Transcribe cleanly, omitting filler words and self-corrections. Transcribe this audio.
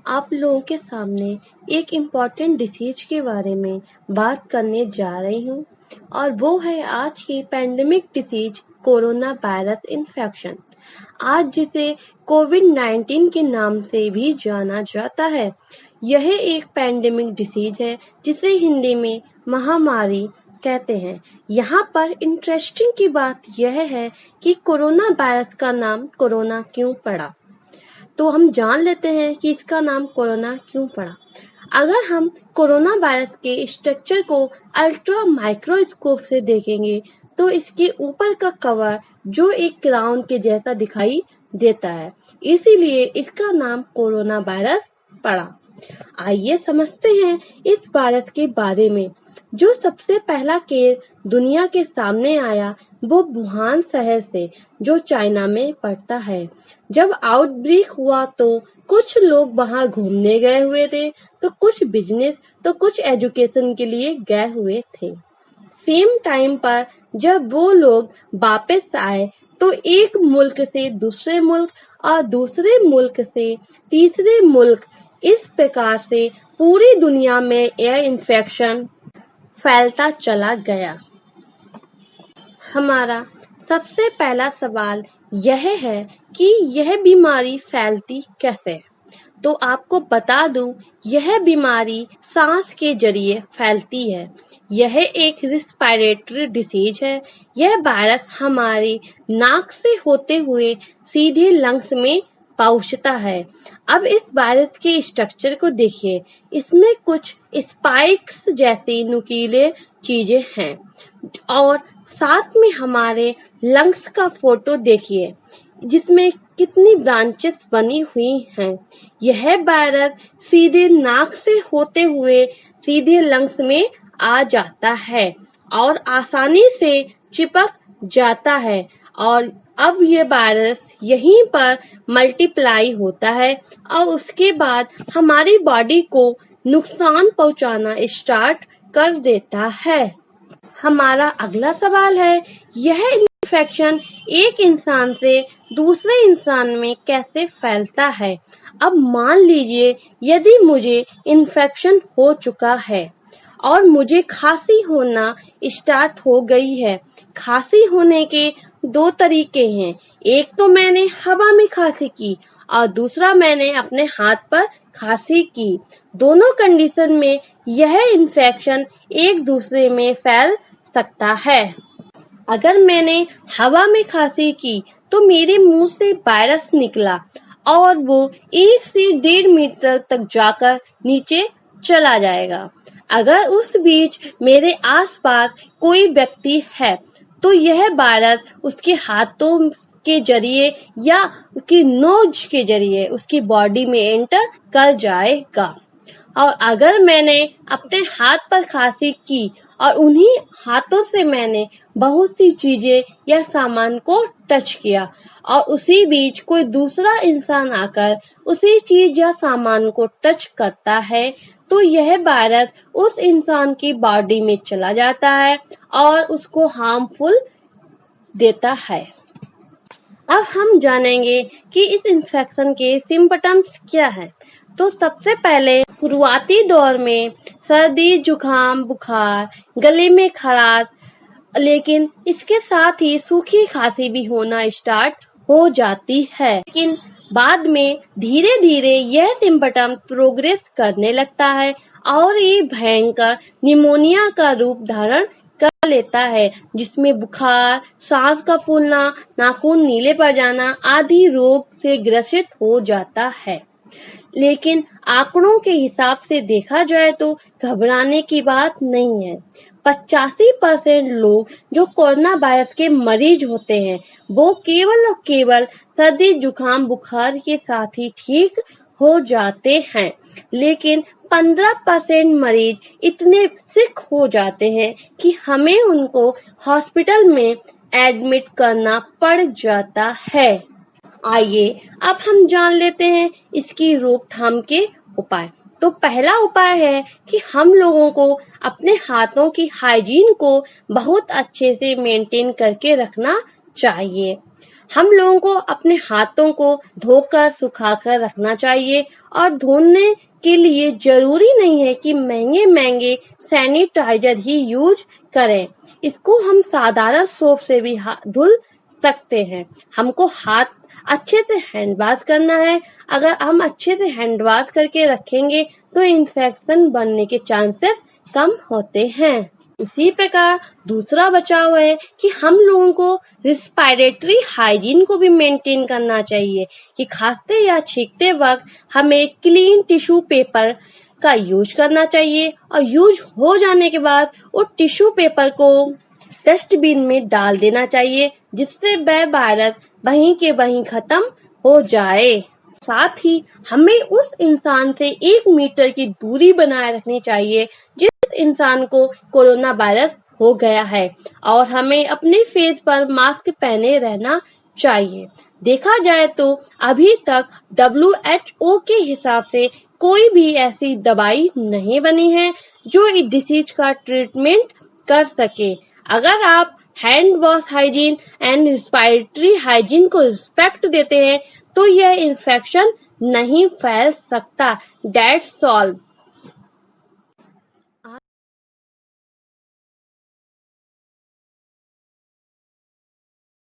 आप लोगों के सामने एक इम्पॉर्टेंट डिसीज के बारे में बात करने जा रही हूँ और वो है आज की pandemic disease corona virus infection. आज जिसे कोविड-19 के नाम से भी जाना जाता है। यह एक पैंडेमिक डिसीज है जिसे हिंदी में महामारी कहते हैं। यहाँ पर इंटरेस्टिंग की बात यह है कि कोरोना वायरस का नाम कोरोना क्यों पड़ा। तो हम जान लेते हैं कि इसका नाम कोरोना क्यों पड़ा। अगर हम कोरोना वायरस के स्ट्रक्चर को अल्ट्रा माइक्रोस्कोप से देखेंगे तो इसके ऊपर का कवर जो एक क्राउन के जैसा दिखाई देता है, इसीलिए इसका नाम कोरोना वायरस पड़ा। आइए समझते हैं इस वायरस के बारे में। जो सबसे पहला केस दुनिया के सामने आया वो वुहान शहर से, जो चाइना में पड़ता है। जब आउटब्रेक हुआ तो कुछ लोग वहां घूमने गए हुए थे, तो कुछ बिजनेस, तो कुछ एजुकेशन के लिए गए हुए थे। सेम टाइम पर जब वो लोग वापस आए तो एक मुल्क से दूसरे मुल्क और दूसरे मुल्क से तीसरे मुल्क, इस प्रकार से पूरी दुनिया में यह इन्फेक्शन फैलता चला गया। हमारा सबसे पहला सवाल यह है कि यह बीमारी फैलती कैसे है। तो आपको बता दूं, यह बीमारी सांस के जरिए फैलती है। यह एक रिस्पायरेटरी डिसीज है। यह वायरस हमारी नाक से होते हुए सीधे लंग्स में पहुंचता है। अब इस वायरस के स्ट्रक्चर को देखिए, इसमें कुछ स्पाइक्स जैसी नुकीले चीजें हैं और साथ में हमारे लंग्स का फोटो देखिए जिसमें कितनी ब्रांचेस बनी हुई हैं। यह वायरस सीधे नाक से होते हुए सीधे लंग्स में आ जाता है और आसानी से चिपक जाता है और अब ये वायरस यहीं पर मल्टीप्लाई होता है और उसके बाद हमारी बॉडी को नुकसान पहुंचाना स्टार्ट कर देता है। हमारा अगला सवाल है, यह इन्फेक्शन एक इंसान से दूसरे इंसान में कैसे फैलता है। अब मान लीजिए यदि मुझे इन्फेक्शन हो चुका है और मुझे खांसी होना स्टार्ट हो गई है। खांसी होने के दो तरीके हैं, एक तो मैंने हवा में खांसी की और दूसरा मैंने अपने हाथ पर खांसी की। दोनों कंडीशन में यह इन्फेक्शन एक दूसरे में फैल सकता है। अगर मैंने हवा में खांसी की तो मेरे मुंह से वायरस निकला और वो 1 से 1.5 मीटर तक जाकर नीचे चला जाएगा। अगर उस बीच मेरे आसपास कोई व्यक्ति है तो यह वायरस उसके हाथों के जरिए या उसकी नोज के जरिए उसकी बॉडी में एंटर कर जाएगा। और अगर मैंने अपने हाथ पर खांसी की और उन्हीं हाथों से मैंने बहुत सी चीजें या सामान को टच किया और उसी बीच कोई दूसरा इंसान आकर उसी चीज या सामान को टच करता है तो यह वायरस उस इंसान की बॉडी में चला जाता है और उसको हार्मफुल देता है। अब हम जानेंगे कि इस इन्फेक्शन के सिम्पटम्स क्या है। तो सबसे पहले शुरुआती दौर में सर्दी, जुकाम, बुखार, गले में खराश, लेकिन इसके साथ ही सूखी खांसी भी होना स्टार्ट हो जाती है। लेकिन बाद में धीरे धीरे यह सिम्पटम प्रोग्रेस करने लगता है और ये भयंकर निमोनिया का रूप धारण कर लेता है, जिसमें बुखार, सांस का फूलना, नाखून नीले पड़ जाना आदि रोग से ग्रसित हो जाता है। लेकिन आंकड़ों के हिसाब से देखा जाए तो घबराने की बात नहीं है। 85% लोग जो कोरोना वायरस के मरीज होते हैं वो केवल और केवल सर्दी, जुकाम, बुखार के साथ ही ठीक हो जाते हैं। लेकिन 15% मरीज इतने सिक हो जाते हैं कि हमें उनको हॉस्पिटल में एडमिट करना पड़ जाता है। आइए अब हम जान लेते हैं इसकी रोकथाम के उपाय। तो पहला उपाय है कि हम लोगों को अपने हाथों की हाइजीन को बहुत अच्छे से मेंटेन करके रखना चाहिए। हम लोगों को अपने हाथों को धोकर सुखाकर रखना चाहिए और धोने के लिए जरूरी नहीं है कि महंगे महंगे सैनिटाइजर ही यूज करें। इसको हम साधारण सोप से भी धुल सकते हैं। हमको हाथ अच्छे से हैंड वॉश करना है। अगर हम अच्छे से हैंड वॉश करके रखेंगे तो इन्फेक्शन बनने के चांसेस कम होते हैं। इसी प्रकार दूसरा बचाव है कि हम लोगों को रिस्पायरेटरी हाइजीन को भी मेंटेन करना चाहिए कि खांसते या छींकते वक्त हमें क्लीन टिश्यू पेपर का यूज करना चाहिए और यूज हो जाने के बाद वो टिश्यू पेपर को डस्टबिन में डाल देना चाहिए, जिससे वह वायरस वहीं के वहीं खत्म हो जाए। साथ ही हमें उस इंसान से 1 मीटर की दूरी बनाए रखनी चाहिए जिस इंसान को कोरोना वायरस हो गया है और हमें अपने फेस पर मास्क पहने रहना चाहिए। देखा जाए तो अभी तक WHO के हिसाब से कोई भी ऐसी दवाई नहीं बनी है जो इस डिसीज का ट्रीटमेंट कर सके। अगर आप hand wash hygiene and respiratory hygiene को रिस्पेक्ट देते हैं तो यह इन्फेक्शन नहीं फैल सकता। That's all.